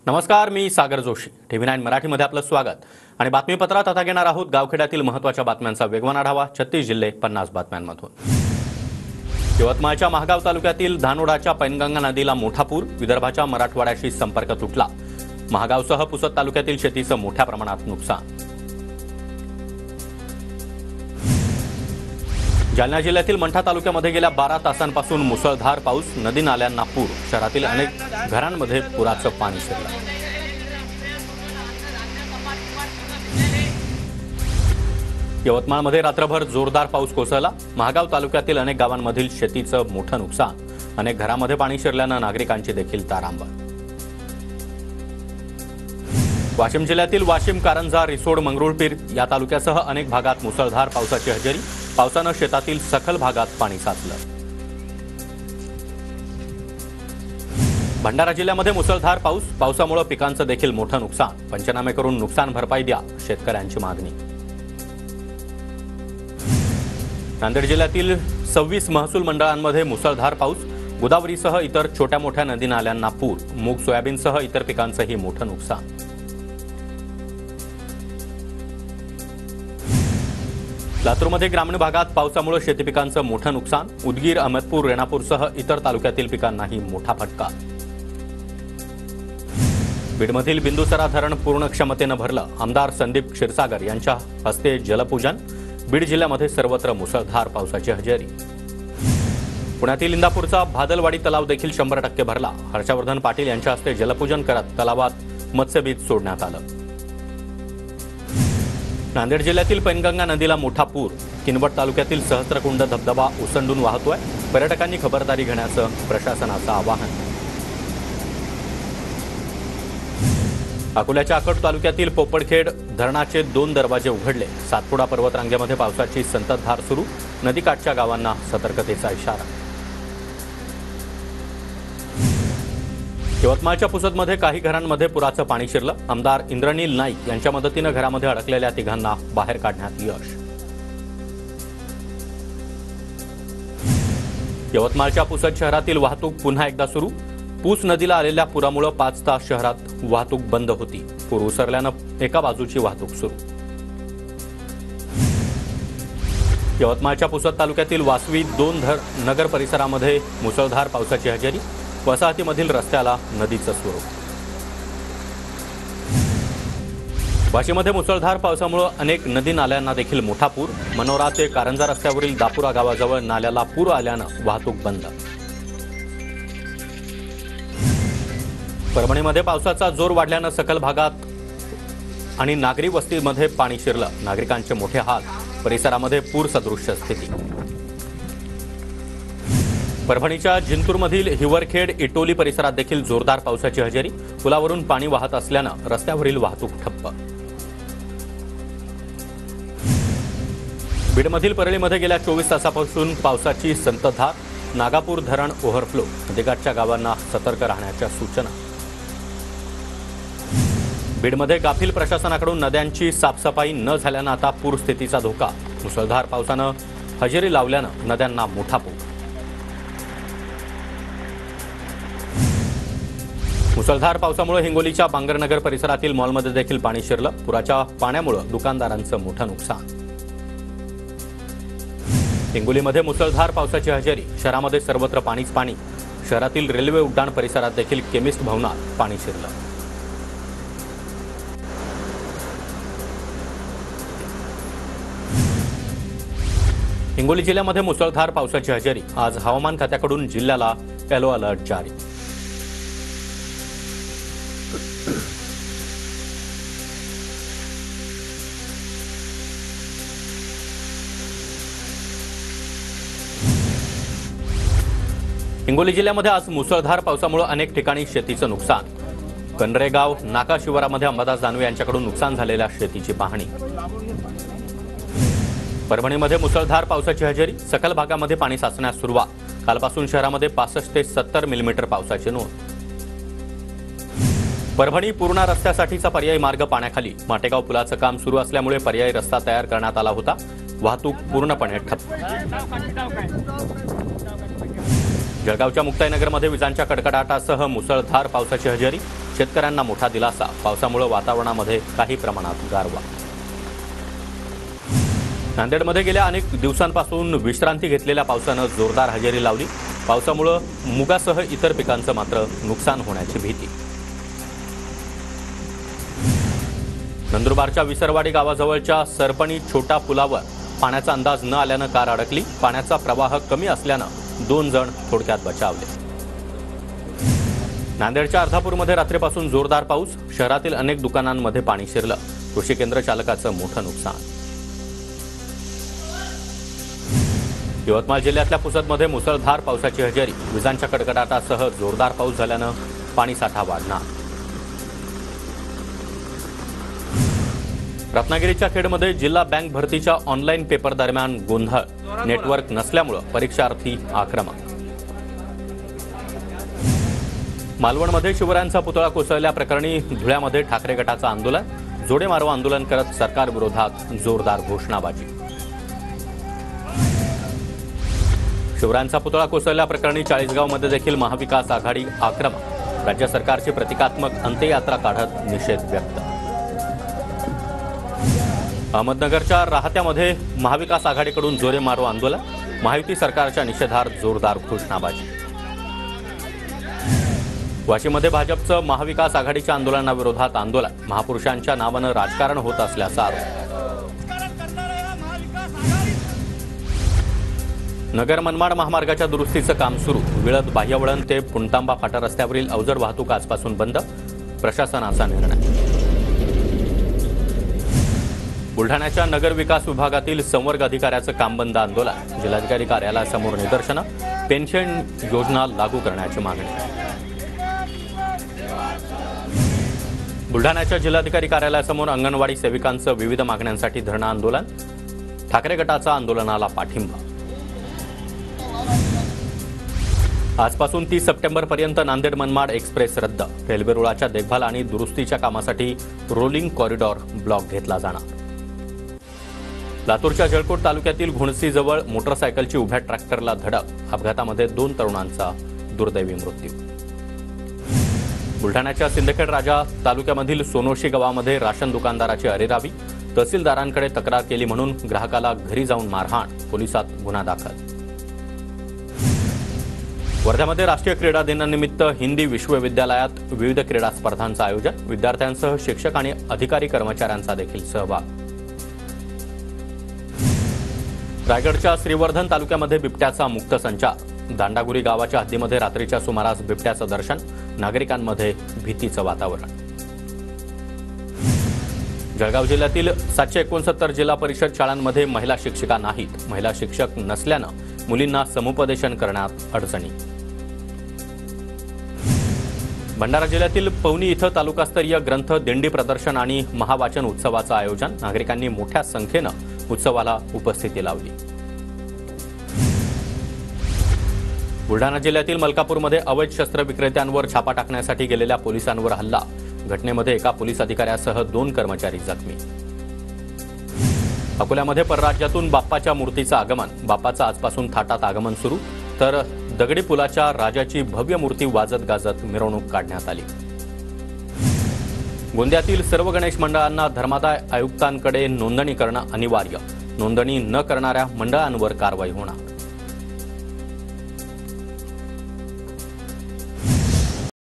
नमस्कार, मी सागर जोशी. TV9 मराठीमध्ये आपलं स्वागत. आणि बातमीपत्रात आता घेणार आहोत गावखेड्यातील महत्त्वाच्या बातम्यांचा वेगवान आढावा. 36 जिल्हे 50 बातम्यांमधून. यवतमाळच्या महागाव तालुक्यातील धानोडाच्या पैनगंगा नदीला मोठा पूर. विदर्भाच्या मराठवाड्याशी संपर्क तुटला. महागावसह पुसद तालुक्यातील शेतीचं मोठ्या प्रमाणात नुकसान. जालना जिल्ह्यातील मंठा तालुक्यामध्ये गेल्या 12 तासांपासून मुसळधार पाऊस. नदी नाल्यांना पूर. शहरातील अनेक घरांमध्ये पुराचं पाणी शिरलं. यवतमाळमध्ये रात्रभर जोरदार पाऊस कोसळला. महागाव तालुक्यातील अनेक गावांमधील शेतीचं मोठं नुकसान. अनेक घरांमध्ये पाणी शिरल्यानं नागरिकांची देखील तारांबळ. वाशिम जिल्ह्यातील वाशिम, कारंजा, रिसोड, मंगरुळपीर या तालुक्यासह अनेक भागात मुसळधार पावसाची हजेरी. पावसानं शेतातील सखल भागात पाणी साचलं. भंडारा जिल्ह्यामध्ये मुसळधार पाऊस. पावसामुळे पिकांचं देखील मोठं नुकसान. पंचनामे करून नुकसान भरपाई द्या, शेतकऱ्यांची मागणी. नांदेड जिल्ह्यातील 26 महसूल मंडळांमध्ये मुसळधार पाऊस. गोदावरीसह इतर छोट्या मोठ्या नदी नाल्यांना पूर. मूग, सोयाबीनसह इतर पिकांचंही मोठं नुकसान. लातूरमध्ये ग्रामीण भागात पावसामुळे शेती पिकांचं मोठं नुकसान. उदगीर, अहमदपूर, रेणापूरसह इतर तालुक्यातील पिकांनाही मोठा फटका. बीडमधील बिंदुसरा धरण पूर्ण क्षमतेनं भरलं. आमदार संदीप क्षीरसागर यांच्या हस्ते जलपूजन. बीड जिल्ह्यामध्ये सर्वत्र मुसळधार पावसाची हजेरी. पुण्यातील इंदापूरचा भादलवाडी तलाव देखील 100% भरला. हर्षवर्धन पाटील यांच्या हस्ते जलपूजन करत तलावात मत्स्यबीज सोडण्यात आलं. नांदेड जिल्ह्यातील पैनगंगा नदीला मोठा पूर. किनवट तालुक्यातील सहस्त्रकुंड धबधबा ओसंडून वाहतोय. पर्यटकांनी खबरदारी घेण्याचं प्रशासनाचं आवाहन. अकोल्याच्या अकोट तालुक्यातील पोपडखेड धरणाचे 2 दरवाजे उघडले. सातपुडा पर्वतरांगेमध्ये पावसाची संततधार सुरू. नदीकाठच्या गावांना सतर्कतेचा इशारा. यवतमाळच्या पुसदमध्ये काही घरांमध्ये पुराचं पाणी शिरलं. आमदार इंद्रनील नाईक यांच्या मदतीनं घरामध्ये अडकलेल्या तिघांना बाहेर काढण्यात यश. यवतमाळच्या पुसद शहरातील वाहतूक पुन्हा एकदा सुरू. पूस नदीला आलेल्या पुरामुळे 5 तास शहरात वाहतूक बंद होती. पूर ओसरल्यानं एका बाजूची वाहतूक सुरू. यवतमाळच्या पुसद तालुक्यातील वासवी 2 नगर परिसरामध्ये मुसळधार पावसाची हजेरी. वसाहतीमधील रस्त्याला नदीचं स्वरूप. वाशीमध्ये मुसळधार पावसामुळे अनेक नदी नाल्यांना देखील मोठा पूर. मनोरा ते कारंजा रस्त्यावरील दापुरा गावाजवळ नाल्याला पूर आल्यानं वाहतूक बंद. परभणीमध्ये पावसाचा जोर वाढल्यानं सखल भागात आणि नागरी वस्तीमध्ये पाणी शिरलं. नागरिकांचे मोठे हाल. परिसरामध्ये पूर सदृश्य स्थिती. परभणीच्या जिंतूरमधील हिवरखेड, इटोली परिसरात देखील जोरदार पावसाची हजेरी. पुलावरून पाणी वाहत असल्यानं रस्त्यावरील वाहतूक ठप्प. बीडमधील परळीमध्ये गेल्या 24 तासापासून पावसाची संततधार. नागापूर धरण ओव्हरफ्लो. नदीकाठच्या गावांना सतर्क राहण्याच्या सूचना. बीडमध्ये गाफील प्रशासनाकडून नद्यांची साफसफाई न झाल्यानं आता पूरस्थितीचा धोका. मुसळधार पावसानं हजेरी लावल्यानं नद्यांना मोठा पूर. मुसळधार पावसामुळे हिंगोलीच्या बांगरनगर परिसरातील मॉलमध्ये देखील पाणी शिरलं. पुराच्या पाण्यामुळे दुकानदारांचं मोठं नुकसान. हिंगोलीमध्ये मुसळधार पावसाची हजेरी. शहरामध्ये सर्वत्र पाणीच पाणी. शहरातील रेल्वे उड्डाण परिसरात देखील केमिस्ट भवनात पाणी शिरलं. हिंगोली जिल्ह्यामध्ये मुसळधार पावसाची हजेरी. आज हवामान खात्याकडून जिल्ह्याला येलो अलर्ट जारी. हिंगोली जिल्ह्यामध्ये आज मुसळधार पावसामुळे अनेक ठिकाणी शेतीचं नुकसान. कनरेगाव नाका शिवारामध्ये अंबादास दानवे यांच्याकडून नुकसान झालेल्या शेतीची पाहणी. परभणीमध्ये मुसळधार पावसाची हजेरी. सखल भागामध्ये पाणी साचण्यास सुरुवात. कालपासून शहरामध्ये 65 ते 70 मिलीमीटर पावसाची नोंद. परभणी पूर्णा रस्त्यासाठीचा पर्यायी मार्ग पाण्याखाली. माटेगाव पुलाचं काम सुरू असल्यामुळे पर्यायी रस्ता तयार करण्यात आला होता. वाहतूक पूर्णपणे ठप्प. जळगावच्या मुक्ताईनगरमध्ये विजांच्या कडकडाटासह मुसळधार पावसाची हजेरी. शेतकऱ्यांना मोठा दिलासा. पावसामुळे वातावरणामध्ये काही प्रमाणात गारवा. नांदेडमध्ये गेल्या अनेक दिवसांपासून विश्रांती घेतलेल्या पावसानं जोरदार हजेरी लावली. पावसामुळे मुगासह इतर पिकांचं मात्र नुकसान होण्याची भीती. नंदुरबारच्या विसरवाडी गावाजवळच्या सरपणी छोटा पुलावर पाण्याचा अंदाज न आल्यानं कार अडकली. पाण्याचा प्रवाह कमी असल्यानं 2 जण थोडक्यात बचावले. नांदेडच्या अर्धापूरमध्ये रात्रीपासून जोरदार पाऊस. शहरातील अनेक दुकानांमध्ये पाणी शिरलं. कृषी केंद्र चालकाचं मोठं नुकसान. यवतमाळ जिल्ह्यातल्या पुसदमध्ये मुसळधार पावसाची हजेरी. विजांच्या कडकडाटासह जोरदार पाऊस झाल्यानं पाणीसाठा वाढणार. रत्नागिरीच्या खेडमध्ये जिल्हा बँक भरतीच्या ऑनलाईन पेपर दरम्यान गोंधळ. नेटवर्क नसल्यामुळे परीक्षार्थी आक्रमक. मालवणमध्ये शिवरायांचा पुतळा कोसळल्याप्रकरणी धुळ्यामध्ये ठाकरे गटाचं आंदोलन. जोडे मारो आंदोलन करत सरकार विरोधात जोरदार घोषणाबाजी. शिवरायांचा पुतळा कोसळल्याप्रकरणी चाळीसगावमध्ये देखील महाविकास आघाडी आक्रमक. राज्य सरकारची प्रतिकात्मक अंत्ययात्रा काढत निषेध व्यक्त. अहमदनगरच्या राहत्यामध्ये महाविकास आघाडीकडून जोडे मारो आंदोलन. महायुती सरकारच्या निषेधार्थ जोरदार घोषणाबाजी. वाशीमध्ये भाजपचं महाविकास आघाडीच्या आंदोलनाविरोधात आंदोलन. महापुरुषांच्या नावानं राजकारण होत असल्याचा आरोप. नगर मनमाड महामार्गाच्या दुरुस्तीचं काम सुरू. विळद बाह्यवळण ते पुणतांबा फाटा रस्त्यावरील अवजड वाहतूक आजपासून बंद. प्रशासनाचा निर्णय. बुलढाण्याच्या नगर विकास विभागातील संवर्ग अधिकाऱ्याचं काम बंद आंदोलन. जिल्हाधिकारी कार्यालयासमोर निदर्शनं. पेन्शन योजना लागू करण्याची मागणी. बुलढाण्याच्या जिल्हाधिकारी कार्यालयासमोर अंगणवाडी सेविकांचं विविध मागण्यांसाठी धरणं आंदोलन. ठाकरे गटाचा आंदोलनाला पाठिंबा. आजपासून 30 सप्टेंबरपर्यंत नांदेड मनमाड एक्सप्रेस रद्द. रेल्वे रुळाच्या देखभाल आणि दुरुस्तीच्या कामासाठी रोलिंग कॉरिडॉर ब्लॉक घेतला जाणार. लातूरच्या जळकोट तालुक्यातील घोणसीजवळ मोटरसायकलची उभ्या ट्रॅक्टरला धडक. अपघातामध्ये 2 तरुणांचा दुर्दैवी मृत्यू. बुलढाण्याच्या सिंदखेड राजा तालुक्यामधील सोनोशी गावामध्ये राशन दुकानदाराची अरेरावी. तहसीलदारांकडे तक्रार केली म्हणून ग्राहकाला घरी जाऊन मारहाण. पोलिसात गुन्हा दाखल. वर्ध्यामध्ये राष्ट्रीय क्रीडा दिनानिमित्त हिंदी विश्वविद्यालयात विविध क्रीडा स्पर्धांचं आयोजन. विद्यार्थ्यांसह शिक्षक आणि अधिकारी कर्मचाऱ्यांचा देखील सहभाग. रायगडच्या श्रीवर्धन तालुक्यामध्ये बिबट्याचा मुक्त संचार. दांडागुरी गावाच्या हद्दीमध्ये रात्रीच्या सुमारास बिबट्याचं दर्शन. नागरिकांमध्ये भीतीचं वातावरण. जळगाव जिल्ह्यातील 769 जिल्हा परिषद शाळांमध्ये महिला शिक्षिका नाहीत. महिला शिक्षक नसल्यानं मुलींना समुपदेशन करण्यात अडचणी. भंडारा जिल्ह्यातील पवनी इथं तालुकास्तरीय ग्रंथ दिंडी प्रदर्शन आणि महावाचन उत्सवाचं आयोजन. नागरिकांनी मोठ्या संख्येनं उत्सवाला उपस्थिती लावली. बुलढाणा जिल्ह्यातील मलकापूरमध्ये अवैध शस्त्र विक्रेत्यांवर छापा टाकण्यासाठी गेलेल्या पोलिसांवर हल्ला. घटनेमध्ये एका पोलीस अधिकाऱ्यासह 2 कर्मचारी जखमी. अकोल्यामध्ये परराज्यातून बाप्पाच्या मूर्तीचं आगमन. बाप्पाचं आजपासून थाटात आगमन सुरू. तर दगडी पुलाच्या राजाची भव्य मूर्ती वाजत गाजत मिरवणूक काढण्यात आली. गोंदियातील सर्व गणेश मंडळांना धर्मादाय आयुक्तांकडे नोंदणी करणं अनिवार्य. नोंदणी न करणाऱ्या मंडळांवर कारवाई होणार.